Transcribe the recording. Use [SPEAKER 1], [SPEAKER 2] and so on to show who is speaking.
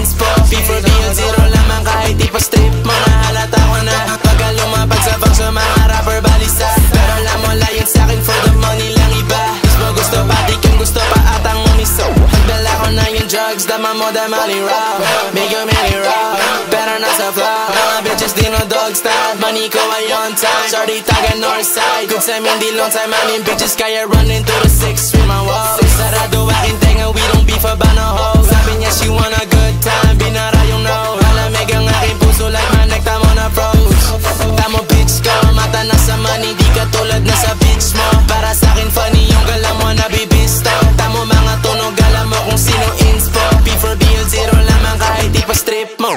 [SPEAKER 1] inspo. Before BL zero lamang kahit di pa strip mo. Nahalata ko na pagka lumapag sa bank sa mga rapper balisa. Pero alam mo layon sa'kin for the money lang iba. Mismo gusto pati kung gusto pa atang umiso. Hagdala ko na yung drugs, dama mo damali raw. Make you really raw, pero nasa flow. Mga bitches di no dog style, money ko ay on time. Shorty taga north side, good time hindi long time. Maning bitches kaya run into the six with my walls. Sarado aking tenga, we don't beef about no hoes. Sabi niya she want a good time, binara yung no. Malamig ang aking puso like manek, tamo na froze. Tamo bitch ko, mata na sa money, di ka tulad na sa bitch mo. Para sa'kin funny yung gala mo nabibisto. Tamo mga tunog, alam mo kung sino inspo. Before BL zero lamang kahit di pa strip mo.